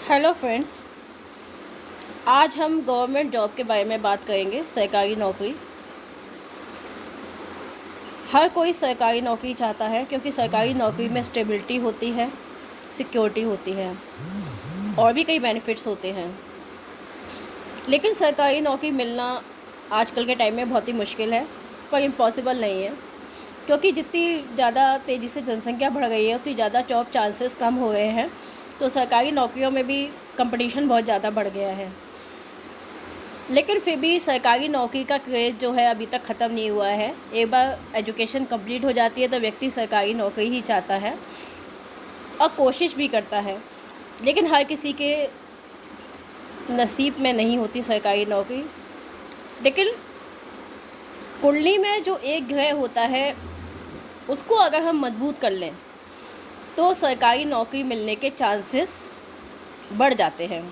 Hello friends. आज हम government job के बारे में बात करेंगे। सरकारी नौकरी, हर कोई सरकारी नौकरी चाहता है क्योंकि सरकारी नौकरी में स्टेबिलिटी होती है, सिक्योरिटी होती है और भी कई बेनिफिट्स होते हैं। लेकिन सरकारी नौकरी मिलना आजकल के टाइम में बहुत ही मुश्किल है, पर इम्पॉसिबल नहीं है, क्योंकि जितनी ज़्यादा तेज़ी से जनसंख्या बढ़ गई है उतनी ज़्यादा जॉब चांसेस कम हो गए हैं। तो सरकारी नौकरियों में भी कंपटीशन बहुत ज़्यादा बढ़ गया है। लेकिन फिर भी सरकारी नौकरी का क्रेज़ जो है अभी तक ख़त्म नहीं हुआ है। एक बार एजुकेशन कंप्लीट हो जाती है तो व्यक्ति सरकारी नौकरी ही चाहता है और कोशिश भी करता है। लेकिन हर किसी के नसीब में नहीं होती सरकारी नौकरी। लेकिन कुंडली में जो एक ग्रह होता है उसको अगर हम मजबूत कर लें तो सरकारी नौकरी मिलने के चांसेस बढ़ जाते हैं।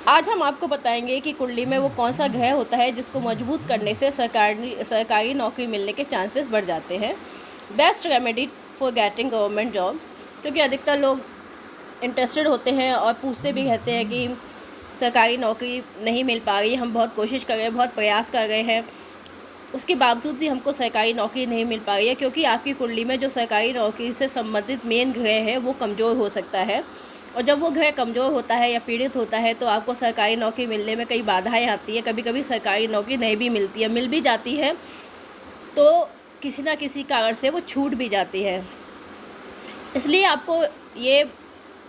आज हम आपको बताएंगे कि कुंडली में वो कौन सा ग्रह होता है जिसको मजबूत करने से सरकारी नौकरी मिलने के चांसेस बढ़ जाते हैं। Best remedy for getting government job, क्योंकि अधिकतर लोग इंटरेस्टेड होते हैं और पूछते भी रहते हैं कि सरकारी नौकरी नहीं मिल पा रही, हम बहुत कोशिश कर रहे हैं, बहुत प्रयास कर रहे हैं, उसके बावजूद भी हमको सरकारी नौकरी नहीं मिल पा रही है, क्योंकि आपकी कुंडली में जो सरकारी नौकरी से संबंधित मेन ग्रह है वो कमज़ोर हो सकता है। और जब वो ग्रह कमज़ोर होता है या पीड़ित होता है तो आपको सरकारी नौकरी मिलने में कई बाधाएं आती हैं। कभी कभी सरकारी नौकरी नहीं भी मिलती है, मिल भी जाती है तो किसी ना किसी कारण से वो छूट भी जाती है। इसलिए आपको ये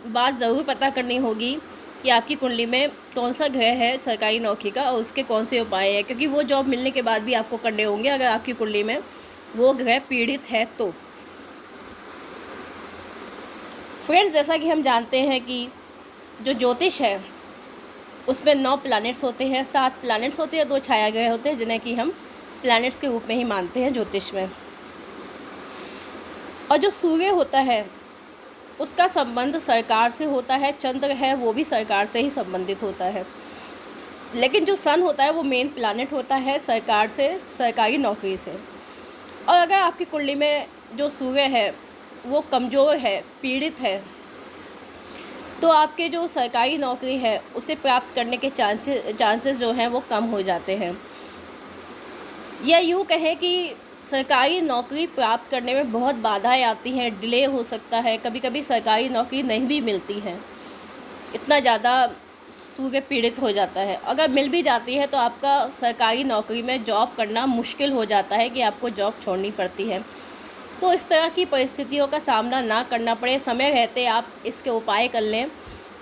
बात ज़रूर पता करनी होगी कि आपकी कुंडली में कौन सा ग्रह है सरकारी नौकरी का और उसके कौन से उपाय हैं, क्योंकि वो जॉब मिलने के बाद भी आपको करने होंगे अगर आपकी कुंडली में वो ग्रह पीड़ित है तो। फ्रेंड्स, जैसा कि हम जानते हैं कि जो ज्योतिष है उसमें 9 प्लैनेट्स होते हैं, 7 प्लैनेट्स होते हैं, 2 छाया ग्रह होते हैं जिन्हें कि हम प्लैनेट्स के रूप में ही मानते हैं ज्योतिष में। और जो सूर्य होता है उसका संबंध सरकार से होता है, चंद्र है वो भी सरकार से ही संबंधित होता है। लेकिन जो सन होता है वो मेन प्लैनेट होता है सरकार से, सरकारी नौकरी से। और अगर आपकी कुंडली में जो सूर्य है वो कमज़ोर है, पीड़ित है, तो आपके जो सरकारी नौकरी है उसे प्राप्त करने के चांसेस जो हैं वो कम हो जाते हैं। या यूँ कहें कि सरकारी नौकरी प्राप्त करने में बहुत बाधाएं आती हैं, डिले हो सकता है, कभी कभी सरकारी नौकरी नहीं भी मिलती है, इतना ज़्यादा सूर्य पीड़ित हो जाता है। अगर मिल भी जाती है तो आपका सरकारी नौकरी में जॉब करना मुश्किल हो जाता है कि आपको जॉब छोड़नी पड़ती है। तो इस तरह की परिस्थितियों का सामना ना करना पड़े, समय रहते आप इसके उपाय कर लें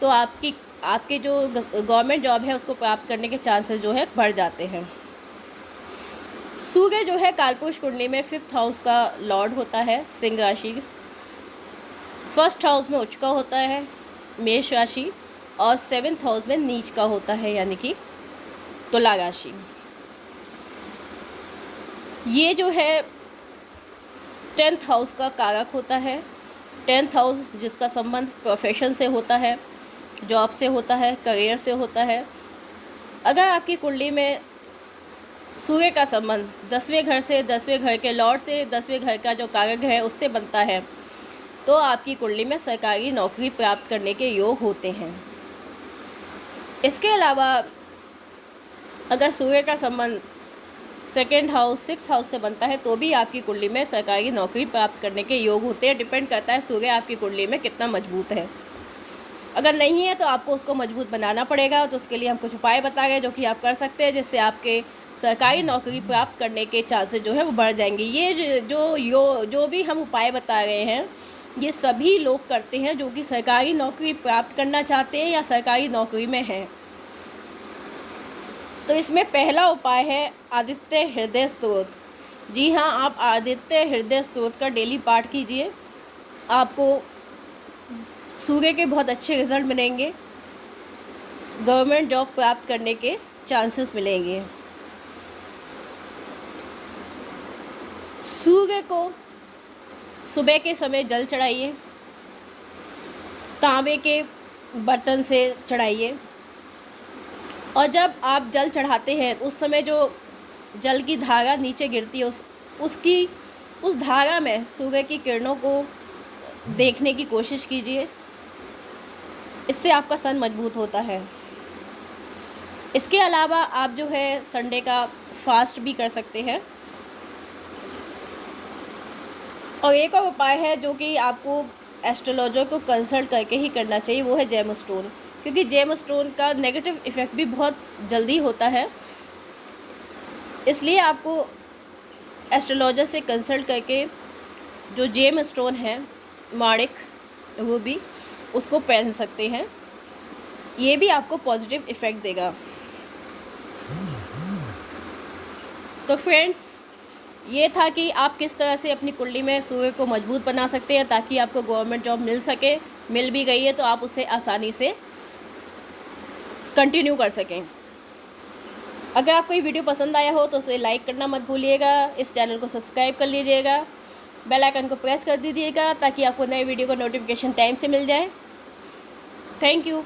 तो आपकी जो गवर्नमेंट जॉब है उसको प्राप्त करने के चांसेस जो है बढ़ जाते हैं। सूर्य जो है कालपुरुष कुंडली में 5th हाउस का लॉर्ड होता है, सिंह राशि। 1st हाउस में उच्च का होता है, मेष राशि, और 7th हाउस में नीच का होता है यानी कि तुला राशि। ये जो है 10th हाउस का कारक होता है। 10th हाउस जिसका संबंध प्रोफेशन से होता है, जॉब से होता है, करियर से होता है। अगर आपकी कुंडली में सूर्य का संबंध 10वें घर से, 10वें घर के लॉर्ड से, 10वें घर का जो कारक है उससे बनता है तो आपकी कुंडली में सरकारी नौकरी प्राप्त करने के योग होते हैं। इसके अलावा अगर सूर्य का संबंध 2nd हाउस, 6th हाउस से बनता है तो भी आपकी कुंडली में सरकारी नौकरी प्राप्त करने के योग होते हैं। डिपेंड करता है सूर्य आपकी कुंडली में कितना मजबूत है। अगर नहीं है तो आपको उसको मजबूत बनाना पड़ेगा। तो उसके लिए हम कुछ उपाय बता रहे हैं जो कि आप कर सकते हैं, जिससे आपके सरकारी नौकरी प्राप्त करने के चांसेस जो है वो बढ़ जाएंगे। ये जो भी हम उपाय बता रहे हैं ये सभी लोग करते हैं जो कि सरकारी नौकरी प्राप्त करना चाहते हैं या सरकारी नौकरी में हैं। तो इसमें पहला उपाय है आदित्य हृदय स्तोत्र। जी हाँ, आप आदित्य हृदय स्तोत्र का डेली पाठ कीजिए, आपको सूर्य के बहुत अच्छे रिजल्ट मिलेंगे, गवर्नमेंट जॉब प्राप्त करने के चांसेस मिलेंगे। सूर्य को सुबह के समय जल चढ़ाइए, तांबे के बर्तन से चढ़ाइए, और जब आप जल चढ़ाते हैं उस समय जो जल की धारा नीचे गिरती है उस धारा में सूर्य की किरणों को देखने की कोशिश कीजिए। इससे आपका सन मजबूत होता है। इसके अलावा आप जो है संडे का फास्ट भी कर सकते हैं। और एक और उपाय है जो कि आपको एस्ट्रोलॉजर को कंसल्ट करके ही करना चाहिए, वो है जेम स्टोन, क्योंकि जेम स्टोन का नेगेटिव इफ़ेक्ट भी बहुत जल्दी होता है। इसलिए आपको एस्ट्रोलॉजर से कंसल्ट करके जो जेम स्टोन है माणिक, वो भी उसको पहन सकते हैं। ये भी आपको पॉजिटिव इफ़ेक्ट देगा। तो फ्रेंड्स, ये था कि आप किस तरह से अपनी कुंडली में सूर्य को मजबूत बना सकते हैं ताकि आपको गवर्नमेंट जॉब मिल सके। मिल भी गई है तो आप उसे आसानी से कंटिन्यू कर सकें। अगर आपको ये वीडियो पसंद आया हो तो उसे लाइक करना मत भूलिएगा, इस चैनल को सब्सक्राइब कर लीजिएगा, बेल आइकन को प्रेस कर दीजिएगा ताकि आपको नए वीडियो का नोटिफिकेशन टाइम से मिल जाए। Thank you.